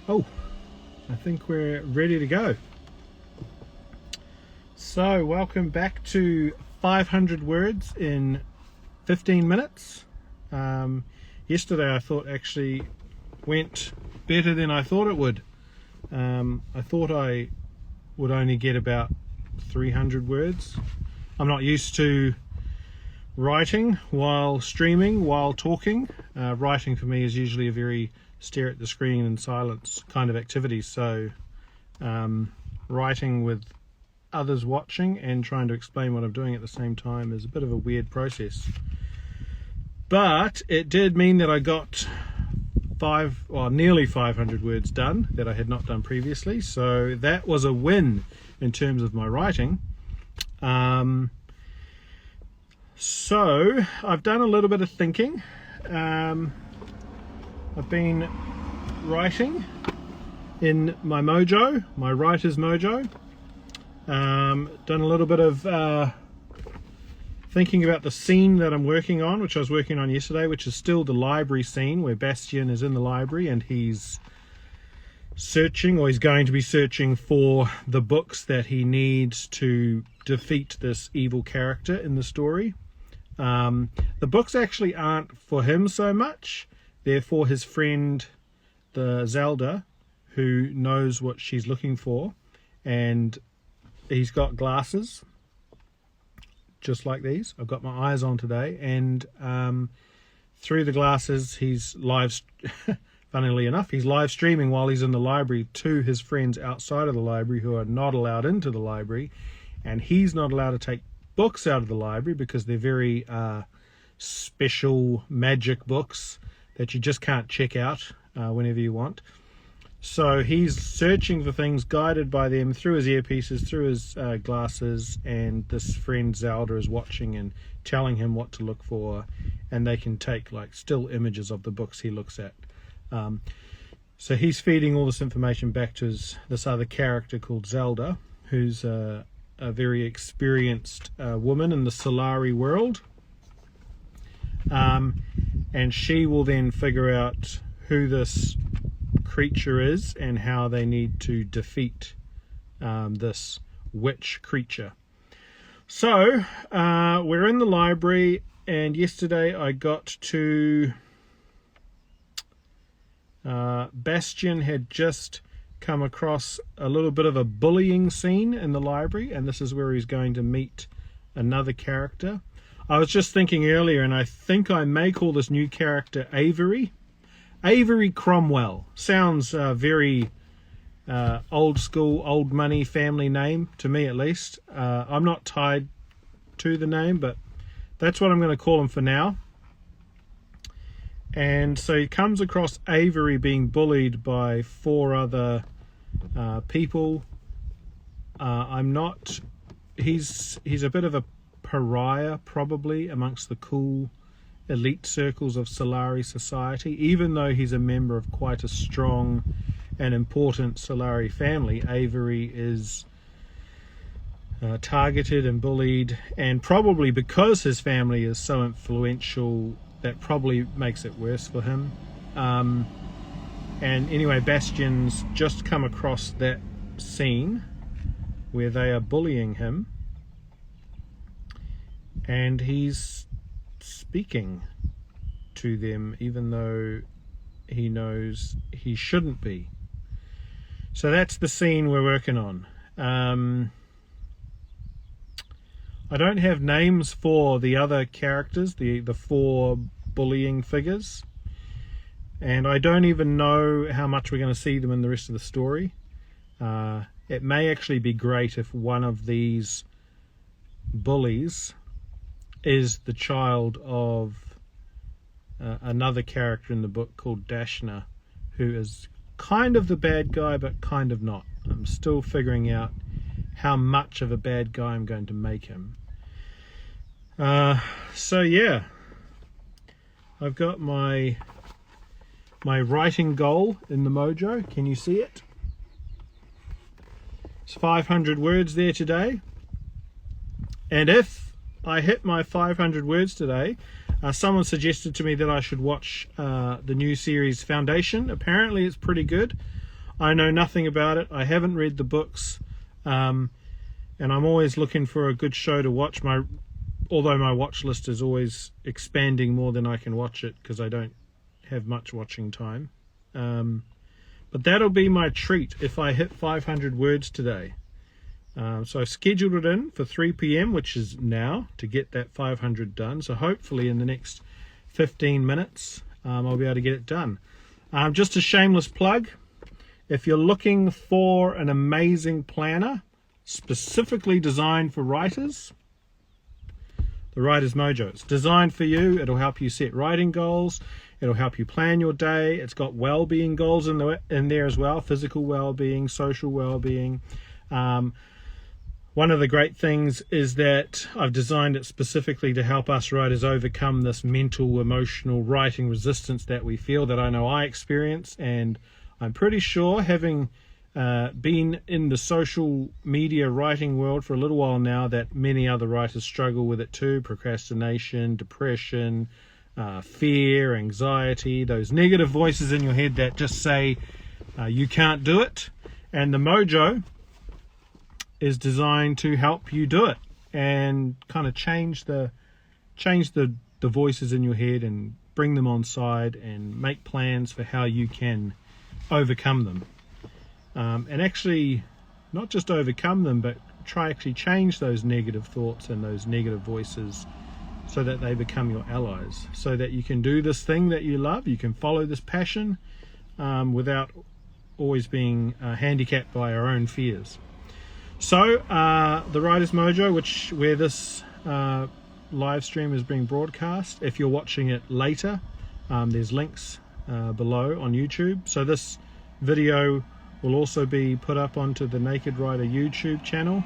Oh, I think we're ready to go. So, welcome back to 500 words in 15 minutes. Yesterday I thought actually went better than I thought it would. I thought I would only get about 300 words. I'm not used to writing while streaming, while talking. Writing for me is usually a very stare at the screen in silence kind of activity, so writing with others watching and trying to explain what I'm doing at the same time is a bit of a weird process. But it did mean that I got nearly 500 words done that I had not done previously, so that was a win in terms of my writing. So I've done a little bit of thinking. I've been writing in my MoJo, my writer's MoJo. Done a little bit of thinking about the scene that I'm working on, which I was working on yesterday, which is still the library scene where Bastian is in the library and he's searching, or he's going to be searching for the books that he needs to defeat this evil character in the story. The books actually aren't for him so much. They're for his friend, the Zelda, who knows what she's looking for, and he's got glasses just like these I've got my eyes on today, and through the glasses he's funnily enough, he's live streaming while he's in the library to his friends outside of the library who are not allowed into the library, and he's not allowed to take books out of the library because they're very special magic books that you just can't check out whenever you want. So he's searching for things, guided by them through his earpieces, through his glasses, and this friend Zelda is watching and telling him what to look for, and they can take like still images of the books he looks at. So he's feeding all this information back to this other character called Zelda, who's a very experienced woman in the Solari world. And she will then figure out who this creature is and how they need to defeat this witch creature. So we're in the library, and yesterday I got to Bastian had just come across a little bit of a bullying scene in the library, and this is where he's going to meet another character. I was just thinking earlier, and I think I may call this new character Avery. Avery Cromwell. Sounds very old school, old money family name, to me at least. I'm not tied to the name, but that's what I'm going to call him for now. And so he comes across Avery being bullied by 4 other people. He's a bit of a pariah probably amongst the cool elite circles of Solari society, even though he's a member of quite a strong and important Solari family. Avery is targeted and bullied, and probably because his family is so influential, that probably makes it worse for him. And anyway, Bastian's just come across that scene where they are bullying him, and he's speaking to them even though he knows he shouldn't be. So that's the scene we're working on. I don't have names for the other characters, the 4 bullying figures, and I don't even know how much we're going to see them in the rest of the story. It may actually be great if one of these bullies is the child of another character in the book called Dashna, who is kind of the bad guy but kind of not. I'm still figuring out how much of a bad guy I'm going to make him. So yeah, I've got my writing goal in the MoJo. Can you see it? It's 500 words there today, and if I hit my 500 words today, someone suggested to me that I should watch the new series Foundation. Apparently it's pretty good. I know nothing about it. I haven't read the books, and I'm always looking for a good show to watch. Although my watch list is always expanding more than I can watch it because I don't have much watching time. But that'll be my treat if I hit 500 words today. So I've scheduled it in for 3 p.m, which is now, to get that 500 done. So hopefully in the next 15 minutes, I'll be able to get it done. Just a shameless plug. If you're looking for an amazing planner, specifically designed for writers, the Writer's MoJo. It's designed for you. It'll help you set writing goals. It'll help you plan your day. It's got well-being goals in there as well, physical well-being, social well-being. One of the great things is that I've designed it specifically to help us writers overcome this mental, emotional writing resistance that we feel, that I know I experience. And I'm pretty sure, having been in the social media writing world for a little while now, that many other writers struggle with it too. Procrastination, depression, fear, anxiety, those negative voices in your head that just say you can't do it. And the MoJo is designed to help you do it and kind of change the voices in your head and bring them on side and make plans for how you can overcome them. And actually not just overcome them, but try actually change those negative thoughts and those negative voices so that they become your allies, so that you can do this thing that you love, you can follow this passion without always being handicapped by our own fears. So the Writer's MoJo, where this live stream is being broadcast, if you're watching it later, there's links below on YouTube. So this video will also be put up onto the Naked Writer YouTube channel.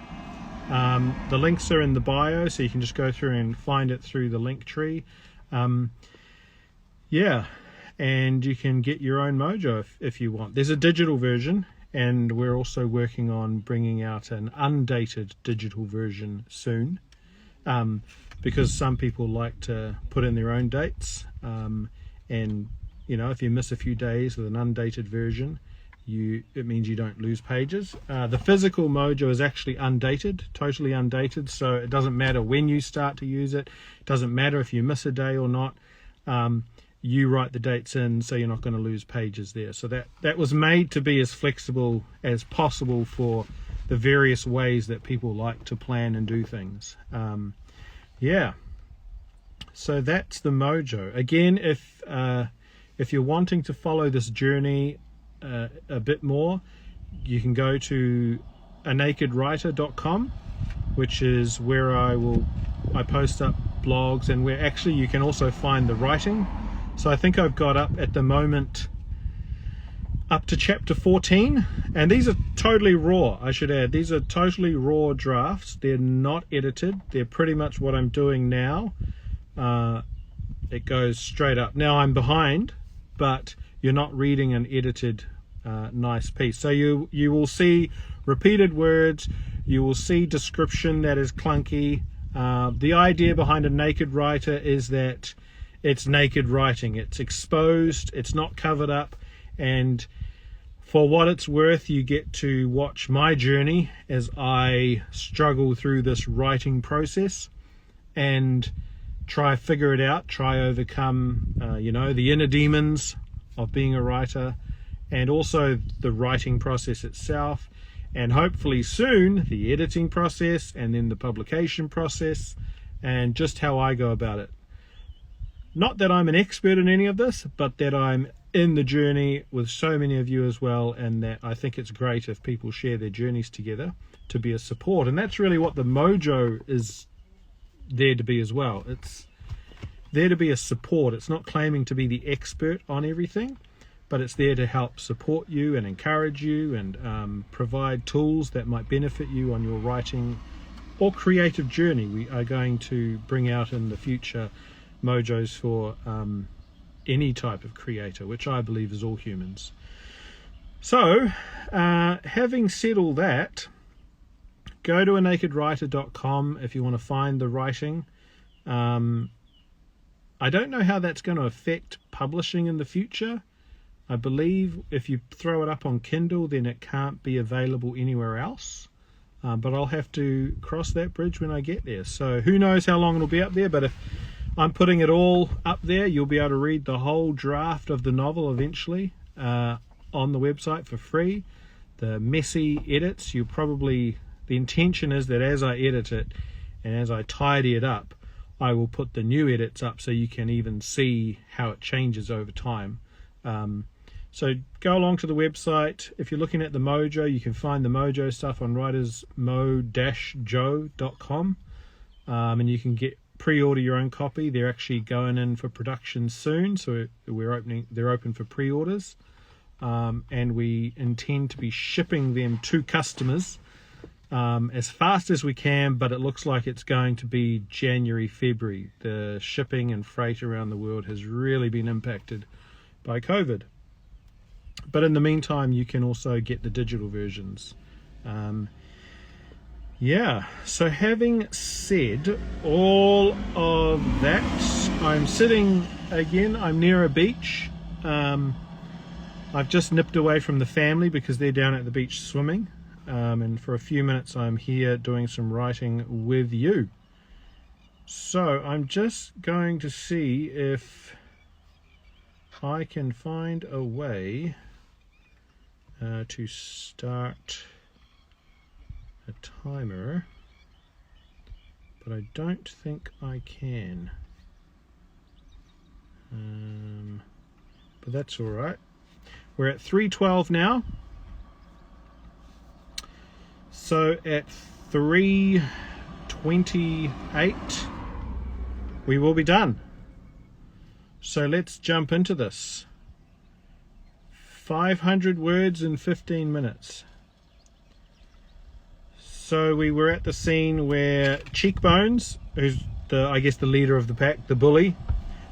The links are in the bio, so you can just go through and find it through the link tree. Yeah, and you can get your own MoJo if you want. There's a digital version, and we're also working on bringing out an undated digital version soon, because some people like to put in their own dates, and if you miss a few days with an undated version, it means you don't lose pages. The physical MoJo is actually undated, totally undated, so it doesn't matter when you start to use it. It doesn't matter if you miss a day or not. You write the dates in, so you're not going to lose pages there. So that was made to be as flexible as possible for the various ways that people like to plan and do things. Yeah, so that's the MoJo. Again, if you're wanting to follow this journey a bit more, you can go to anakedwriter.com, which is where I post up blogs, and where actually you can also find the writing. So I think I've got up at the moment up to chapter 14, and these are totally raw. I should add, these are totally raw drafts. They're not edited. They're pretty much what I'm doing now. It goes straight up. Now I'm behind, but you're not reading an edited nice piece. So you will see repeated words, you will see description that is clunky. The idea behind a naked writer is that it's naked writing. It's exposed, it's not covered up, and for what it's worth, you get to watch my journey as I struggle through this writing process and try figure it out, try overcome the inner demons of being a writer, and also the writing process itself, and hopefully soon the editing process, and then the publication process, and just how I go about it. Not that I'm an expert in any of this, but that I'm in the journey with so many of you as well, and that I think it's great if people share their journeys together to be a support. And that's really what the MoJo is there to be as well. It's there to be a support. It's not claiming to be the expert on everything, but it's there to help support you and encourage you and provide tools that might benefit you on your writing or creative journey. We are going to bring out in the future MoJos for any type of creator, which I believe is all humans. So having said all that, go to anakedwriter.com if you want to find the writing. I don't know how that's going to affect publishing in the future. I believe if you throw it up on Kindle, then it can't be available anywhere else. But I'll have to cross that bridge when I get there. So who knows how long it'll be up there, but if I'm putting it all up there, you'll be able to read the whole draft of the novel eventually on the website for free. The messy edits, the intention is that as I edit it and as I tidy it up, I will put the new edits up so you can even see how it changes over time. So go along to the website. If you're looking at the MoJo, you can find the MoJo stuff on writersmo-jo.com, and you can pre-order your own copy. They're actually going in for production soon, so they're open for pre-orders, and we intend to be shipping them to customers as fast as we can, but it looks like it's going to be January, February. The shipping and freight around the world has really been impacted by COVID. But in the meantime, you can also get the digital versions. So having said all of that, I'm sitting again, I'm near a beach. I've just nipped away from the family because they're down at the beach swimming. And for a few minutes I'm here doing some writing with you. So I'm just going to see if I can find a way to start a timer, but I don't think I can. But that's all right. We're at 3:12 now. So at 3:28 we will be done. So let's jump into this. 500 words in 15 minutes. So we were at the scene where Cheekbones, who's I guess the leader of the pack, the bully,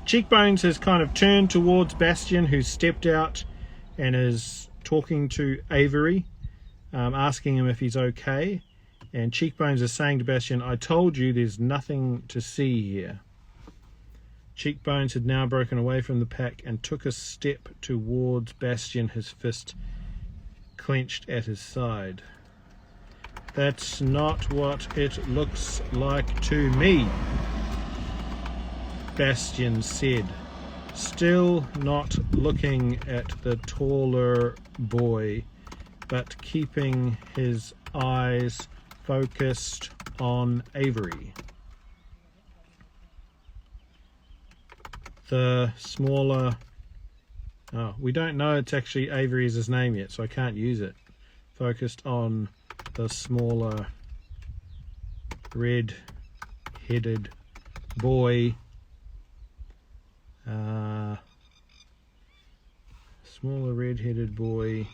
Cheekbones has kind of turned towards Bastian, who's stepped out and is talking to Avery, asking him if he's okay. And Cheekbones is saying to Bastian, "I told you there's nothing to see here." Cheekbones had now broken away from the pack and took a step towards Bastian, his fist clenched at his side. "That's not what it looks like to me," Bastian said, still not looking at the taller boy, but keeping his eyes focused on Avery. The smaller... Oh, we don't know it's actually Avery is his name yet, so I can't use it. Focused on the smaller red-headed boy. Smaller red-headed boy.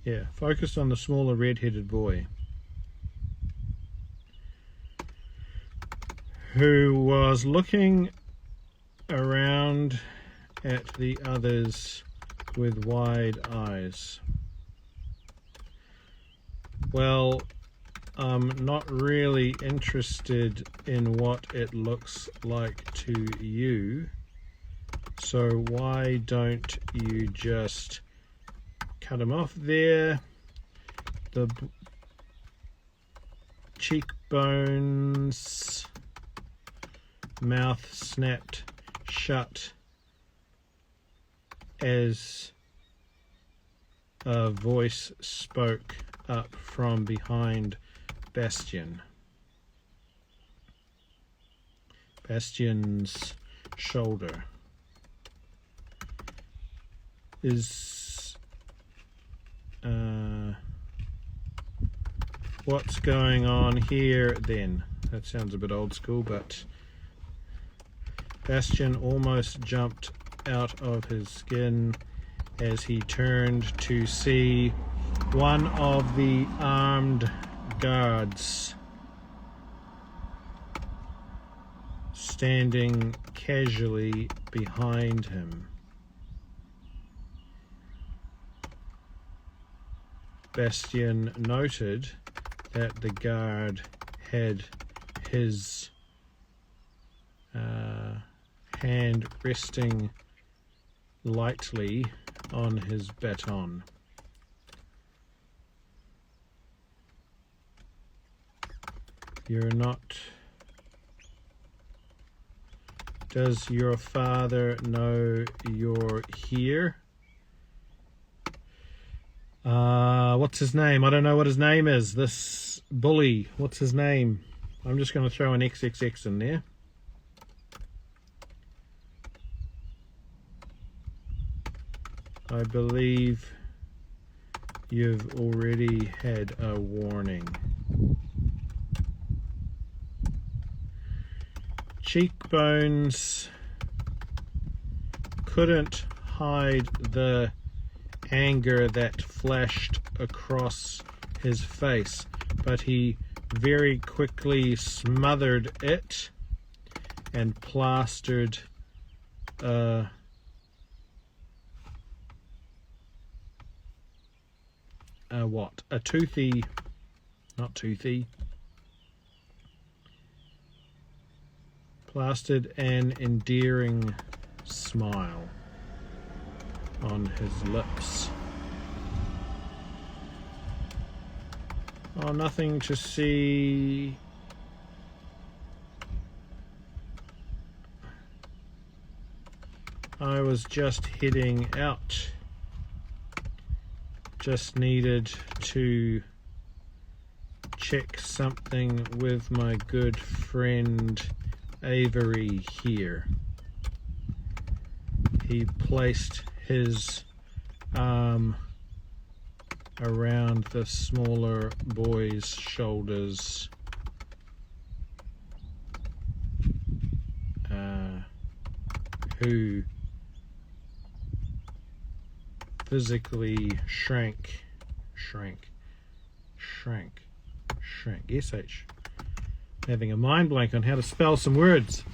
Yeah, focused on the smaller red-headed boy who was looking around at the others with wide eyes. "Well, I'm not really interested in what it looks like to you, so why don't you just cut him off there?" The Cheekbones' mouth snapped shut as a voice spoke up from behind Bastian. Bastian's shoulder. What's going on here then? That sounds a bit old school, but Bastian almost jumped out of his skin as he turned to see one of the armed guards standing casually behind him. Bastian noted that the guard had his hand resting lightly on his baton. You're not... Does your father know you're here? What's his name? I don't know what his name is. This bully, what's his name? I'm just going to throw an XXX in there. I believe you've already had a warning. Cheekbones couldn't hide the anger that flashed across his face, but he very quickly smothered it and plastered a toothy, not toothy, plastered an endearing smile on his lips. Oh, nothing to see. I was just heading out. Just needed to check something with my good friend Avery here. He placed his arm around the smaller boy's shoulders, who physically shrank. SH. Having a mind blank on how to spell some words.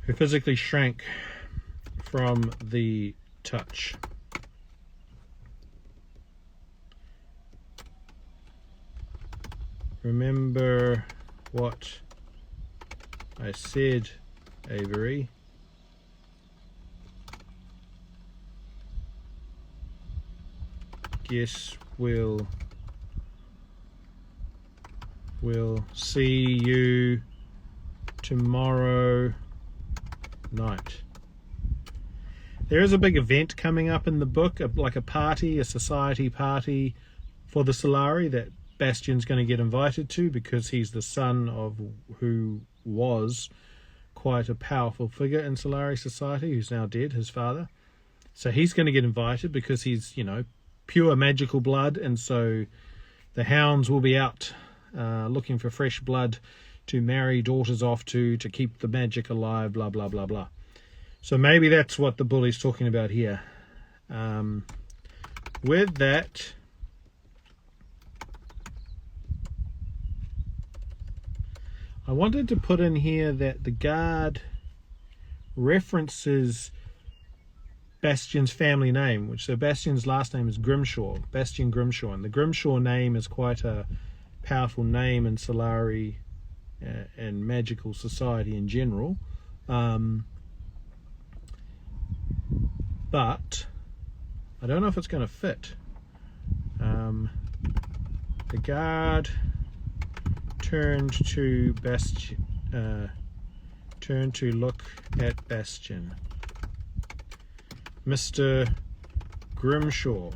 Who physically shrank from the touch. Remember what I said, Avery. Guess we'll see you tomorrow night. There is a big event coming up in the book, like a party, a society party for the Solari that Bastian's going to get invited to, because he's the son of who was quite a powerful figure in Solari society, who's now dead, his father. So he's going to get invited because he's, you know, pure magical blood, and so the hounds will be out looking for fresh blood to marry daughters off to keep the magic alive, blah, blah, blah, blah. So maybe that's what the bully's talking about here. With that, I wanted to put in here that the guard references Bastian's family name, which so Bastian's last name is Grimshaw, Bastian Grimshaw, and the Grimshaw name is quite a powerful name in Solari and magical society in general. But I don't know if it's going to fit. The guard turned to look at Bastian. Mr. Grimshaw,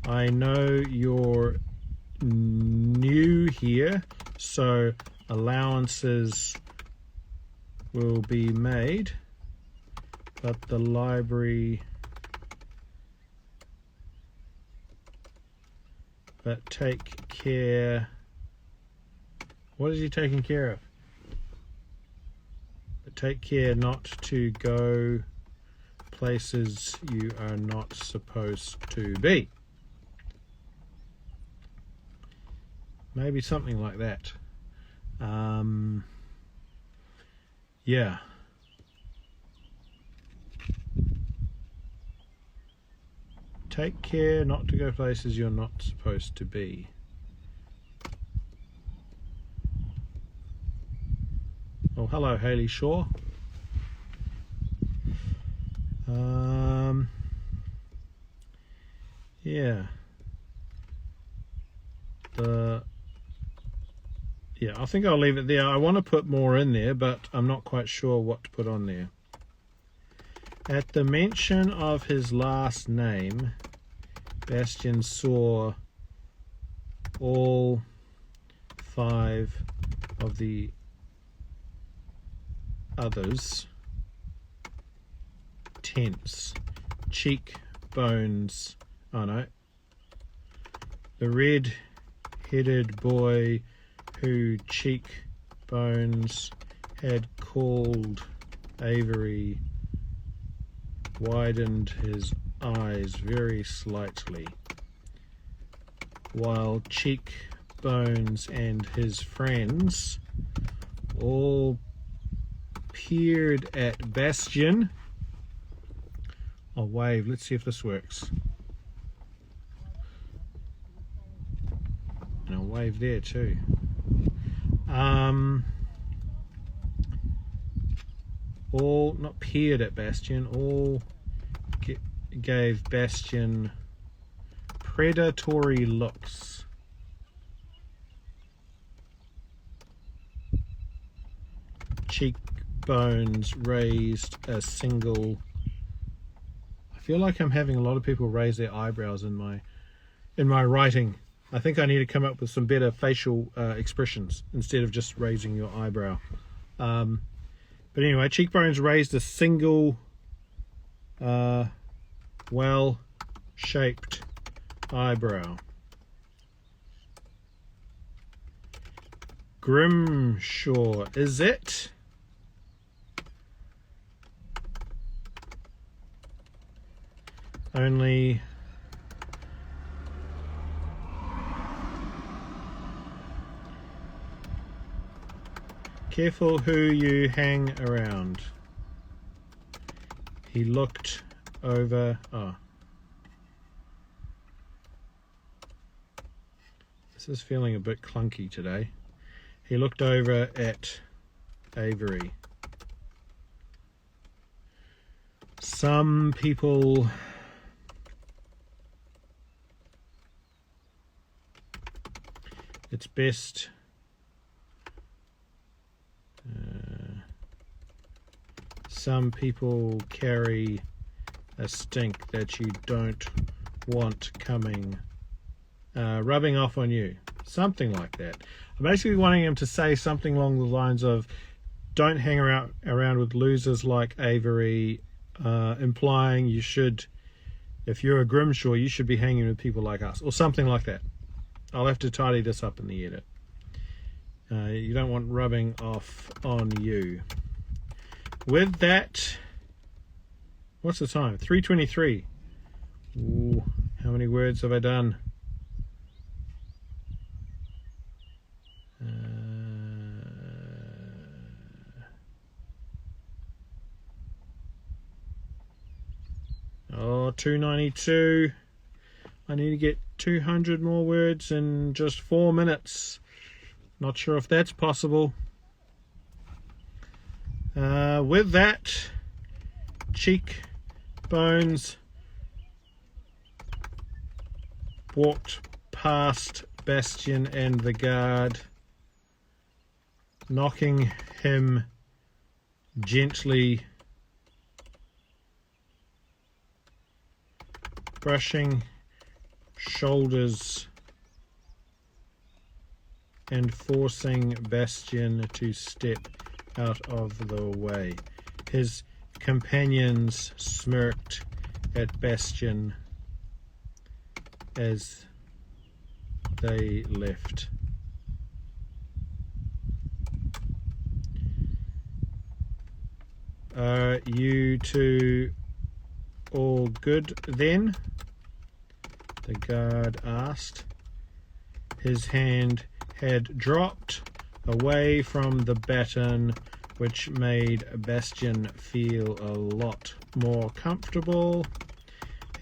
I know you're new here, so allowances will be made, but the library, but take care. What is he taking care of? But take care not to go places you are not supposed to be. Maybe something like that. Yeah. Take care not to go places you're not supposed to be. Oh, hello, Haley Shaw. Yeah. Yeah, I think I'll leave it there. I want to put more in there, but I'm not quite sure what to put on there. At the mention of his last name, Bastian saw all 5 of the others tense. Cheekbones. Oh no. The red-headed boy who cheekbones had called Avery widened his eyes very slightly, while Cheekbones and his friends all peered at Bastian. I'll wave, let's see if this works. And I'll wave there too. All, not peered at Bastian, all gave Bastian predatory looks. Cheekbones raised a single. I feel like I'm having a lot of people raise their eyebrows in my writing. I think I need to come up with some better facial expressions instead of just raising your eyebrow. But anyway, Cheekbones raised a single well-shaped eyebrow. Grimshaw, is it? Only careful who you hang around. He looked over. Oh, this is feeling a bit clunky today. He looked over at Avery. Some people it's best some people carry a stink that you don't want coming rubbing off on you, something like that. I'm basically wanting him to say something along the lines of don't hang around with losers like Avery, implying you should, if you're a Grimshaw, you should be hanging with people like us, or something like that. I'll have to tidy this up in the edit. You don't want rubbing off on you. With that, what's the time? 3:23. Ooh, how many words have I done? Oh, 292. I need to get 200 more words in just 4 minutes. Not sure if that's possible. With that, Cheekbones walked past Bastian and the guard, knocking him gently, brushing shoulders and forcing Bastian to step out of the way. His companions smirked at Bastian as they left. Are you two all good then? The guard asked. His hand had dropped away from the baton, which made Bastian feel a lot more comfortable.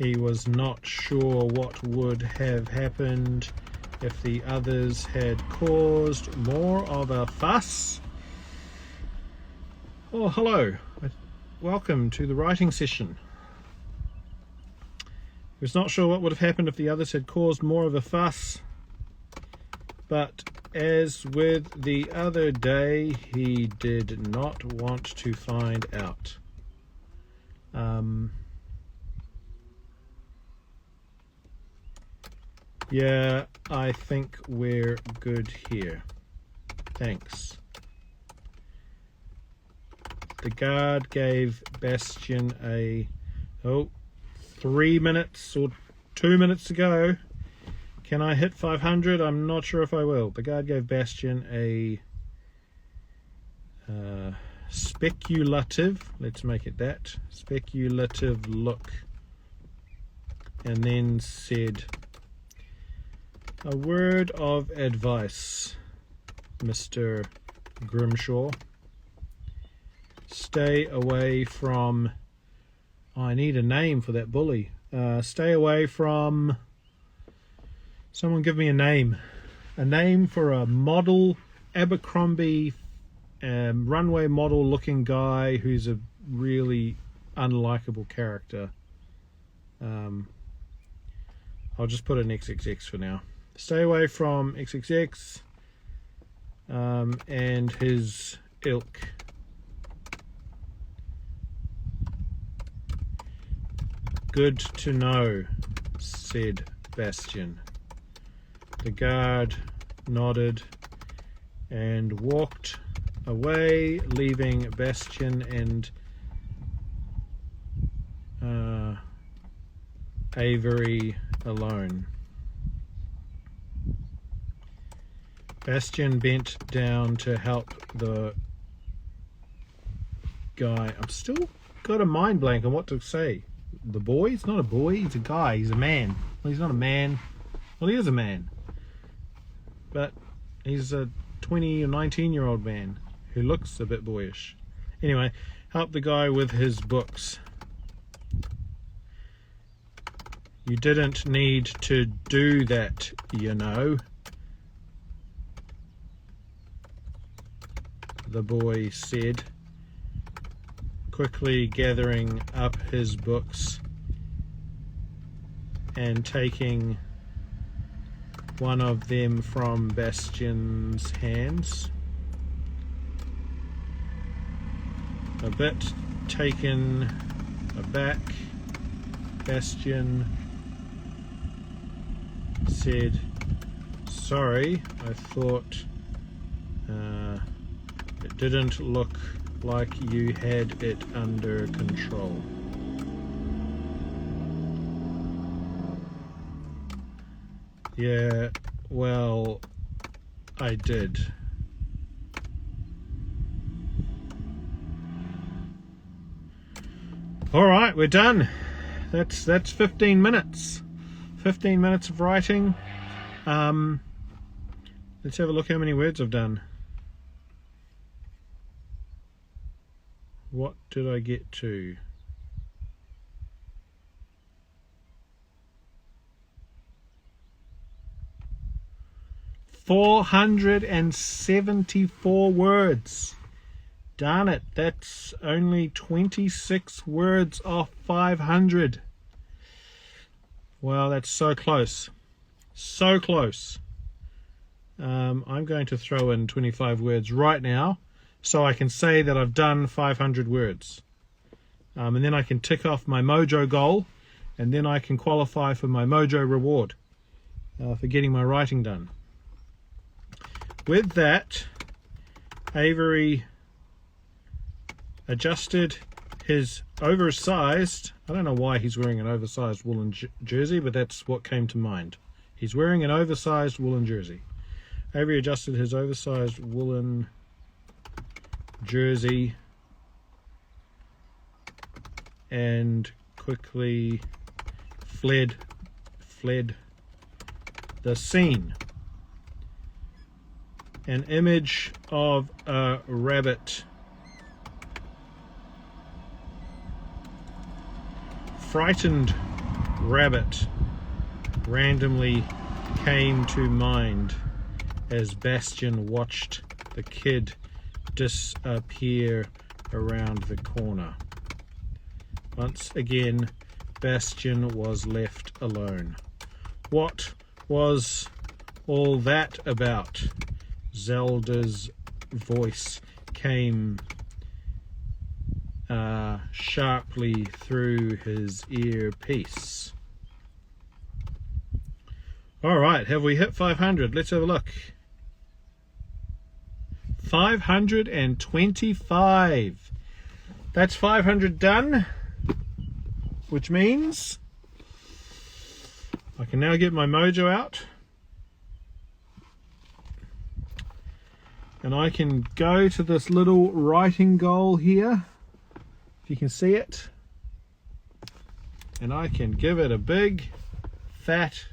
He was not sure what would have happened if the others had caused more of a fuss. Oh, hello. Welcome to the writing session. He was not sure what would have happened if the others had caused more of a fuss, but as with the other day, he did not want to find out. Yeah, I think we're good here. Thanks. The guard gave Bastian a 3 minutes or 2 minutes to go. Can I hit 500? I'm not sure if I will. The guard gave Bastian a speculative, let's make it that, speculative look, and then said, a word of advice, Mr. Grimshaw. Stay away from... I need a name for that bully. Stay away from... Someone give me a name. A name for a model, Abercrombie, runway model looking guy who's a really unlikable character. I'll just put an XXX for now. Stay away from XXX and his ilk. Good to know, said Bastian. The guard nodded and walked away, leaving Bastian and Avery alone. Bastian bent down to help the guy. I'm still got a mind blank on what to say. The boy? It's not a boy, he's a guy, he's a man. Well, he's not a man. Well, he is a man. But he's a 20 or 19-year-old man who looks a bit boyish. Anyway, help the guy with his books. You didn't need to do that, you know. The boy said, quickly gathering up his books and taking one of them from Bastian's hands. A bit taken aback, Bastian said, sorry, I thought it didn't look like you had it under control. Yeah, well, I did. All right, we're done. That's 15 minutes. 15 minutes of writing. Let's have a look how many words I've done. What did I get to? $474 words. Darn it, that's only 26 words off 500. Well, that's so close. So close. I'm going to throw in 25 words right now so I can say that I've done 500 words. And then I can tick off my MoJo goal, and then I can qualify for my MoJo reward for getting my writing done. With that, Avery adjusted his oversized, I don't know why he's wearing an oversized woolen jersey, but that's what came to mind. He's wearing an oversized woolen jersey. Avery adjusted his oversized woolen jersey and quickly fled the scene. An image of a rabbit frightened rabbit randomly came to mind as Bastian watched the kid disappear around the corner. Once again, Bastian was left alone. What was all that about? Zelda's voice came sharply through his earpiece. Alright, have we hit 500? Let's have a look. 525. That's 500 done, which means I can now get my MoJo out and I can go to this little writing goal here, if you can see it, and I can give it a big fat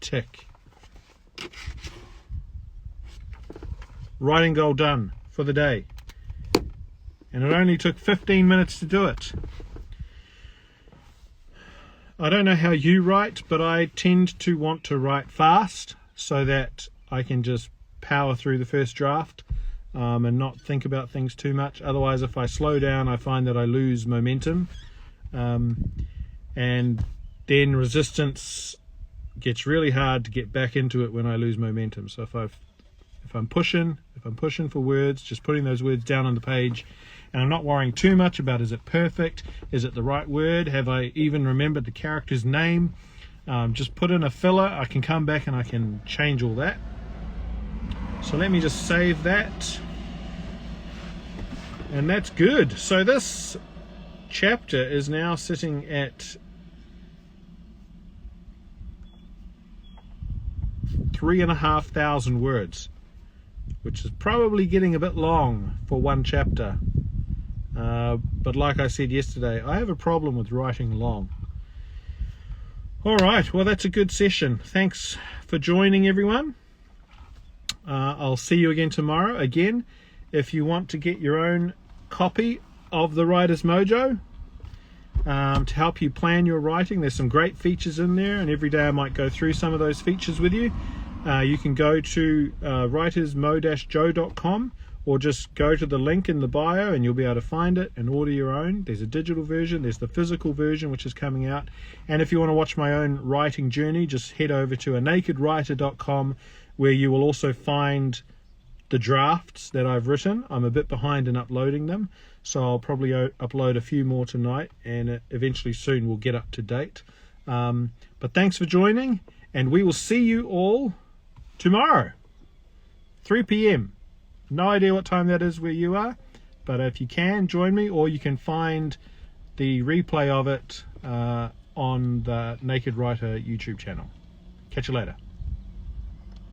tick. Writing goal done for the day, and it only took 15 minutes to do it. I don't know how you write, but I tend to want to write fast so that I can just power through the first draft and not think about things too much. Otherwise, if I slow down, I find that I lose momentum, and then resistance gets really hard to get back into it when I lose momentum. So if I'm pushing for words, just putting those words down on the page, and I'm not worrying too much about, is it perfect, is it the right word, have I even remembered the character's name, just put in a filler. I can come back and I can change all that. So let me just save that, and that's good. So this chapter is now sitting at 3,500 words, which is probably getting a bit long for one chapter, but like I said yesterday, I have a problem with writing long. Alright, well, that's a good session. Thanks for joining, everyone. I'll see you again tomorrow. Again, if you want to get your own copy of the Writer's MoJo to help you plan your writing, there's some great features in there, and every day I might go through some of those features with you. You can go to writersmo-jo.com, or just go to the link in the bio and you'll be able to find it and order your own. There's a digital version, there's the physical version which is coming out, and if you want to watch my own writing journey, just head over to anakedwriter.com, where you will also find the drafts that I've written. I'm a bit behind in uploading them, so I'll probably upload a few more tonight, and eventually soon we'll get up to date. But thanks for joining, and we will see you all tomorrow, 3 p.m. No idea what time that is where you are, but if you can, join me, or you can find the replay of it on the Naked Writer YouTube channel. Catch you later.